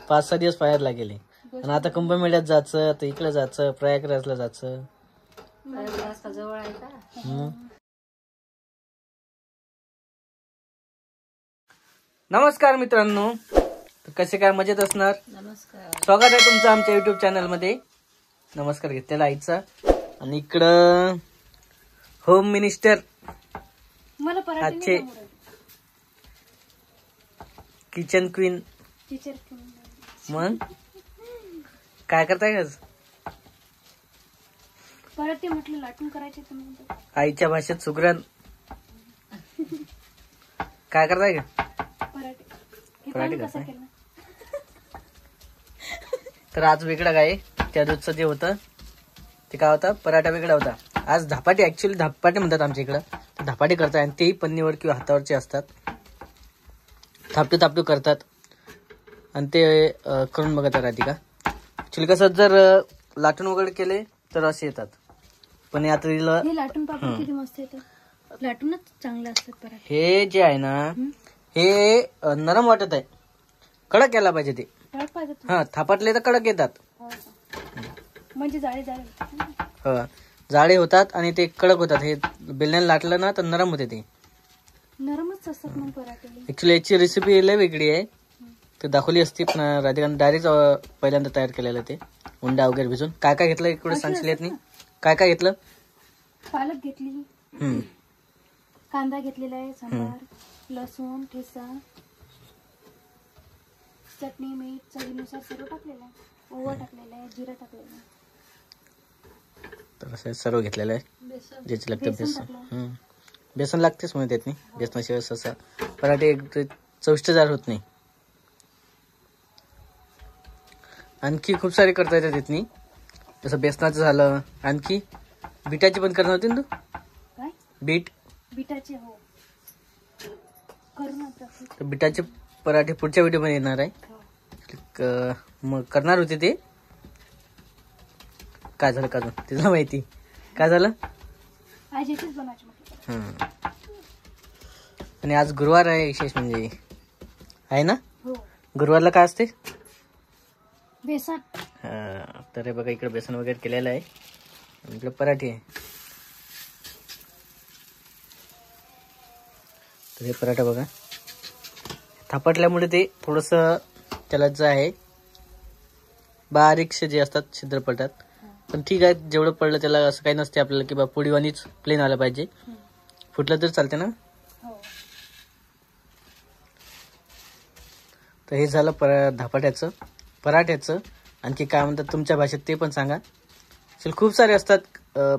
5-6 दिवस पाहायला गेले. आणि आता कुंभमेळ्यात जायचं, तर इकडे जायचं, प्रयागराजला जायचं. जवळ आहे का? नमस्कार मित्रांनो, कसे काय मजेत असणार. नमस्कार, स्वागत आहे तुमचं आमच्या युट्यूब चॅनल मध्ये. नमस्कार घेतलेला आईचा. आणि इकडं होम मिनिस्टर आजचे किचन क्वीन. मग काय करताय आज? पराठे म्हटलं लाटून करायचे तुम्ही. आईच्या भाषेत सुगरण. काय करताय का? पराठे करताय. तर आज वेगळं काय, त्या दिवसचं जे होतं ते काय होतं, पराठा वेगळा होता. आज धपाटे, ऍक्च्युअली धपाटे म्हणतात आमच्या इकडं. धपाटे करताय आणि तेही पन्नीवर किंवा हातावरचे असतात. थापटू करतात आणि ते करून बघत राधिका. ऍक्च्युअली कसं, जर लाटून वगैरे केले तर असे येतात. पण आता हे लाटून पापड किती मस्त येतात. लाटूनच चांगले असतात पराठे. हे जे आहे ना, हे नरम वाटत आहे. कडक यायला पाहिजे ते. हा, थापाटले तर कडक येतात. म्हणजे जाडे होतात आणि ते कडक होतात. हे बेलण्याने लाटलं ना तर नरम होते. ते नरमच असतात मग पराठे. ऍक्च्युली याची रेसिपी लय वेगळी आहे, ते दाखवली असती, पण राधिकाने डायरेक्ट पहिल्यांदा तयार केलेलं. ते उंडा वगैरे भिजून. काय काय घेतलं इकडे सांगशील येत नाही. काय काय घेतलं? पालक घेतली, कांदा घेतलेला आहे, सांबार, लसूण ठेचा, चटणी, मीठ चवीनुसार सर्व टाकलेलं आहे. ओवा टाकलेला आहे, जिरा टाकलेला आहे. तर असं सर्व घेतलेलं आहे, ज्याची लागते बेसन. बेसन लागतेच म्हणत येत नाही. बेसनाशिवाय असं पराठे चविष्टदार होत नाही. आणखी खूप सारे करता येतात तिथनी. जसं बेसनाचं झालं, आणखी बीटाची पण करणार होती ना तू. काय? बीटाचे हो करू ना. तर बीटाचे पराठे पुढच्या व्हिडिओ मध्ये येणार आहे. मग करणार होते ते. काय झालं का तिला माहिती. काय झालं? आज येतेच बनवायची म्हटलं. आणि आज गुरुवार आहे, विशेष म्हणजे आहे ना. हो, गुरुवारला काय असते? बेसन. तर हे बघा, इकडे बेसन वगैरे केलेलं आहे. इकडे पराठे आहे. तर हे पराठा बघा, थापटल्यामुळे ते थोडस त्याला जे आहे बारीकसे जे असतात छिद्र पडतात. पण ठीक आहे, जेवढं पडलं त्याला असं काही नसते आपल्याला की बा पोळीवानीच प्लेन आलं पाहिजे. फुटलं तर चालते ना. तर हे झालं धपाट्याचं, पराठ्याचं. आणखी काय म्हणतात तुमच्या भाषेत ते पण सांगा. खूप सारे असतात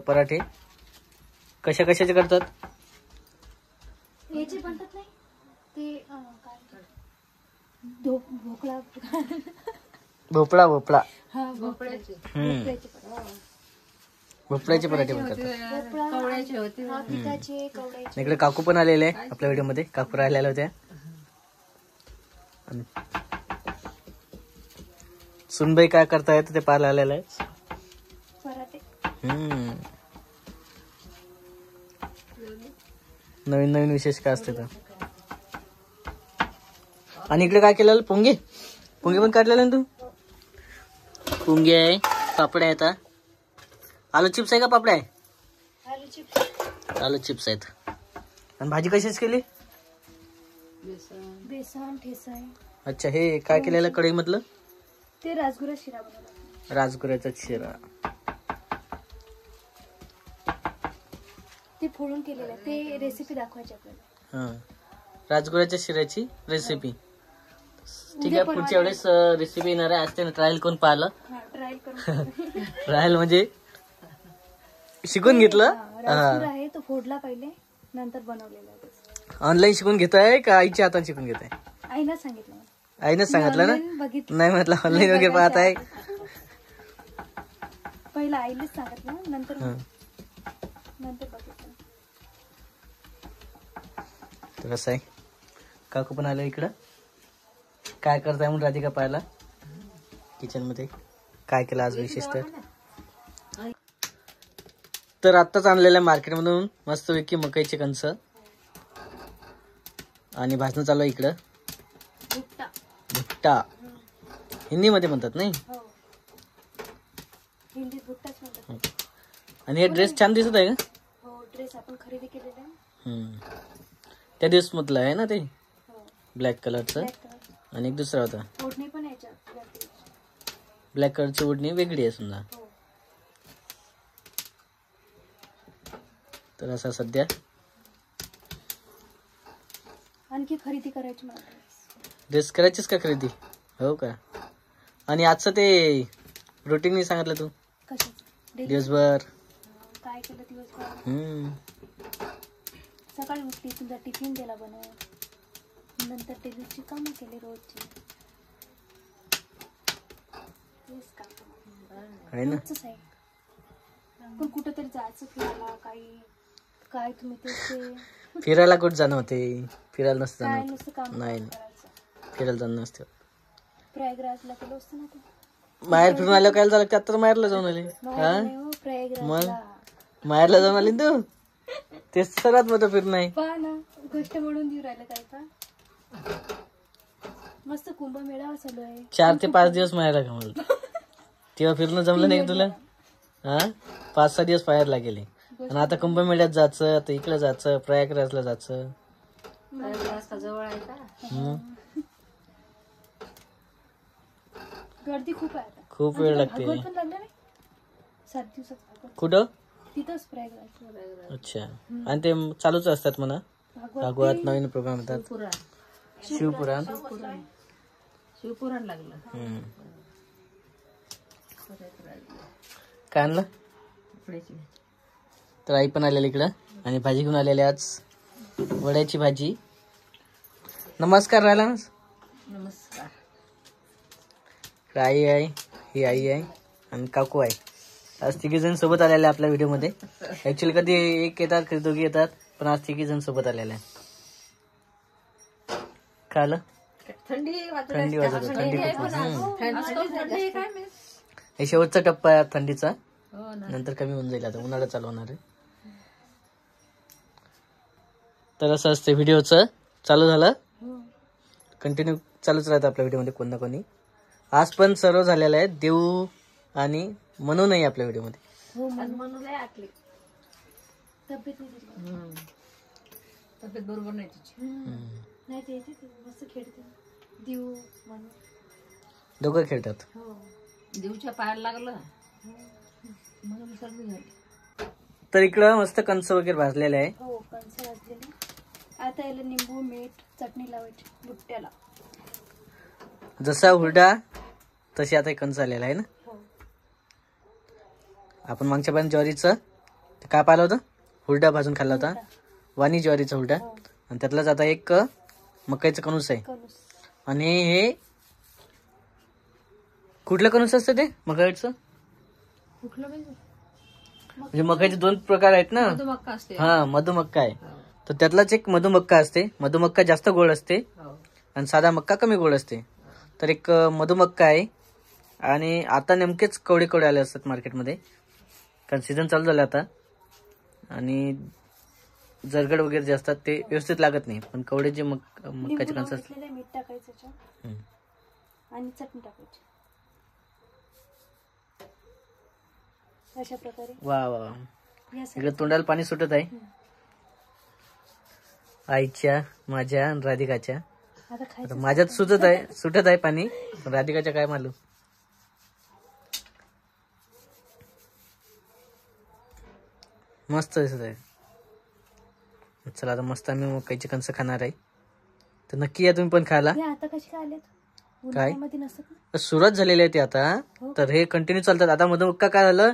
पराठे. कशा कशाचे करतात? याचे बनतात नाही ते भोपळा. भोपळ्याचे पराठे पण करतात. इकडे काकू पण आलेले आहे आपल्या व्हिडिओ मध्ये. काकू राहिलेल्या होत्या. सुनबाई काय करतायत ते पाहायला आलेलं आहे. नवीन विशेष काय असते तर. आणि इकडे काय केलेलं? पोंगे पण काढलेलं ना तू. पोंगे आहे, पापड्या आहेत. आलू चिप्स आहे का पापड्या आहे? आलू चिप्स आहेत. आणि भाजी कशीच केली? बेसन ठेचा आहे. अच्छा, हे काय केलेलं कढई मधलं? ते राजगुरा शिरा बनवला. राजगुऱ्याचा शिरा. ते फोडून केलेलं आहे. ते रेसिपी दाखवायची आपल्याला. राजगुऱ्याच्या शिऱ्याची रेसिपी. ठीक आहे, पुढच्या वेळेस रेसिपी येणार आहे. आज त्यानं ट्रायल करून पाहिलं. ट्रायल म्हणजे शिकून घेतलं. राजगुरा आहे तो फोडला पहिले, नंतर बनवलेला आहे. ऑनलाईन शिकून घेताय का आईच्या हाताने शिकून घेताय? आईनं सांगितलं. आईनंच सांगितलं ना. नाही म्हटलं ऑनलाईन वगैरे पाहत आहे. पहिला आईनेच सांगितलं, नंतर बघितलं. तर असं आहे. काकू पण आलं इकडं. काय करताय म्हणून राधिका पाहायला किचन मध्ये. काय केलं आज विशेष तर आत्ताच आणलेल्या मार्केटमधून मस्तपैकी मकईचे कणस आणि भाजणं चालू आहे इकडं. भुट्टा हिंदीमध्ये म्हणतात नाही. हो, हिंदीत भुट्टाच म्हणतात. आणि हे ड्रेस छान दिसत आहे का? हो, ड्रेस आपण खरेदी केलेला आहे. त्या दिवस मधलं आहे ना ते हो, ब्लॅक कलरचं. Black colour. आणि एक दुसरा होता ओढणी पण आहे याच्यात वरती. ब्लॅक कलरची ओढणी वेगळी आहे समजा. हो, तर असा सध्या आणखी खरेदी करायची मला ड्रेस करायचीच का खरेदी? हो का? आणि आजचं ते रुटीन मी सांगितलं तू कशाच डेली दिवसभर. काय केलं दिवसभर. हम्म. सकाळी उठली, तुझा टिफिन दिला बनव, नंतर डेलीची कामं केली रोजची. तेच काम आहे ना. रोजच आहे. पण कुठेतरी जायचं फिरायला, काय तुम्ही ते फिरायला कुठं जाणं होते? फिरायला नसतं काय जाणं. नुसतं काम नाही. करायचं. फिरायला जाणं नसतं. प्रयागराजला गेलो असतो ना ते. बाहेर फिरून आलं काय झालं? त्यात तर माहेरला जाऊन आले. बाहेर नाही हो, प्रयागराजला. माहेरला जाऊन आली ना तू. तेच सर्वात मोठं फिरणं आहे. पहा ना, गोष्ट म्हणून देऊ राहिलं काय का. मस्त कुंभमेळा चालू आहे. 4 ते 5 दिवस माहेरला घालवलं. तेव्हा फिरणं जमलं नाही का तुला? हा, 5-6 दिवस बाहेरला गेले. आणि आता कुंभमेळ्यात जायचं, आता इकडे जायचं, प्रयागराजला जायचं. प्रयागराज का जवळ आहे का? गर्दी खूप आहे आता. खूप वेळ लागते. भागवत पण लागलं नाही 7 दिवसात भागवत. कुठं? तिथंच प्रयागराज. अच्छा. आणि ते चालूच असतात म्हणा भागवत भागवत, नवीन प्रोग्राम येतात. पुराण शिवपुराण. शिवपुराण लागलं. काय आणलं? कपड्याची तर आई पण आलेली इकडं आणि भाजी घेऊन आलेली आज वड्याची भाजी. नमस्कार राहिला ना. नमस्कार. आई आहे, ही आई आहे आणि काकू आहे. आज 3 जण सोबत आलेले आपल्या व्हिडिओ मध्ये. ऍक्च्युअली कधी एक येतात कधी दोघी येतात, पण आज 3 जण सोबत आलेले आहे. काय आलं? थंडी वाजत थंडी वाजत होती. थंडी खूप. थंडी काय मी हे शेवटचा टप्पा आहे थंडीचा. हो ना. नंतर कमी होऊन जाईल. आता उन्हाळा चालू होणार आहे. तर असं असते व्हिडिओचं. चालू झालं कंटिन्यू चालूच राहतं आपल्या व्हिडिओमध्ये कोण ना कोणी. आज पण सर्व झालेलं आहे. देऊ आणि मनू नाही आपल्या व्हिडिओमध्ये. हो, म्हणून लय आटली. तब्येत नाही तिची. तब्येत बरोबर नाही तिची. नाही ते येते, मस्त खेळते. देऊ म्हणून. दोघं खेळतात. हो, देवच्या पायाला लागलं म्हणून सर्दी झाली. तर इकडं मस्त कंस वगैरे भाजलेले आहे. हो, कणसं भाजलेली. आता याला निंबू मीठ चटणी लावायची बुट्ट्याला. जसा हुरडा तशी आता कंस आलेला आहे ना. हो, आपण मागच्या पण ज्वारीचं काय पाहिलं होतं? हुरडा भाजून खाल्ला होता. वाणी ज्वारीचा हुरडा. हो. आणि त्यातलाच आता एक मकाईचं कणूस आहे. कणूस. आणि हे कुठलं कणूस असतं ते मकाईचं? कुठलं पाहिजे? म्हणजे मकाईचे 2 प्रकार आहेत ना. मधुमक्का असते. हा, मधुमक्का आहे. तर त्यातलाच एक मधुमक्का असते. मधुमक्का जास्त गोड असते हो. आणि साधा मक्का कमी गोड असते. तर एक मधुमक्का आहे. आणि आता नेमकेच कवडे आले असतात मार्केटमध्ये, कारण सीझन चालू झाला आता. आणि जरगड वगैरे जे असतात ते व्यवस्थित लागत नाही. पण कवडे जे मक्काचे कणस असतात. मीठ टाकायचं त्याच्यात आणि चटणी टाकायची. अशा प्रकारे. वा वा वा. या इकडे तोंडाला पाणी सुटत आहे आईच्या, माझ्या आणि राधिकाच्या. आता आता खायचं. माझ्यात सुटत आहे पाणी, पण राधिकाच्या काय मालूम. मस्त दिसत आहे. चला आता मस्त आम्ही मकाईची कणसं खाणार आहे. तर नक्की या तुम्ही पण खायला. हे आता कशी काय आलेत? उन्हाळ्यामध्ये नसत ना. सुरुवात झालेली आहे ती आता. तर हे कंटिन्यू चालतात. आता मधुमक्का काय झालं,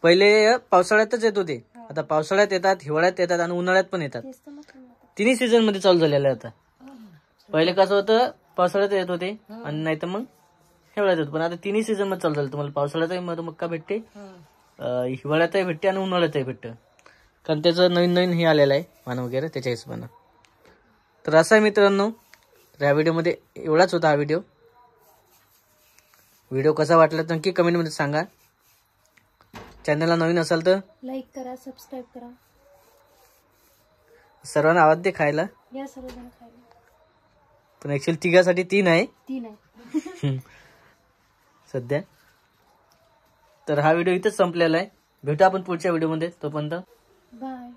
पहिले पावसाळ्यातच येत होते. आता पावसाळ्यात येतात, हिवाळ्यात येतात आणि उन्हाळ्यात पण येतात. तेच तर म्हटलं आता. 3 सीझन मध्ये चालू झालेलं आहे आता. पहिले कसं होतं, पावसाळ्यात येत होते आणि नाही तर मग हिवाळ्यात होत. पण आता 3 सीझन मध्ये चालू झालं. तुम्हाला पावसाळ्यातही मधुमक्का भेटते, हिवाळ्यातही भेटते आणि उन्हाळ्यातही भेटतं. कारण त्याचं नवीन हे आलेलं आहे पानं वगैरे त्याच्या हिशोबानं. तर असं आहे मित्रांनो, तर ह्या व्हिडिओमध्ये एवढाच होता हा व्हिडिओ. व्हिडिओ कसा वाटला तर नक्की कमेंटमध्ये सांगा. चॅनलला नवीन असाल तर लाईक करा, सबस्क्राईब करा. सर्वांना आवाज दे खायला. या सर्वजण खायला. पण ऍक्च्युअली 3 साठी 3 आहे. 3 आहे. सध्या. तर हा व्हिडिओ इथेच संपलेला आहे. भेटू आपण पुढच्या व्हिडिओमध्ये. तोपर्यंत बाय.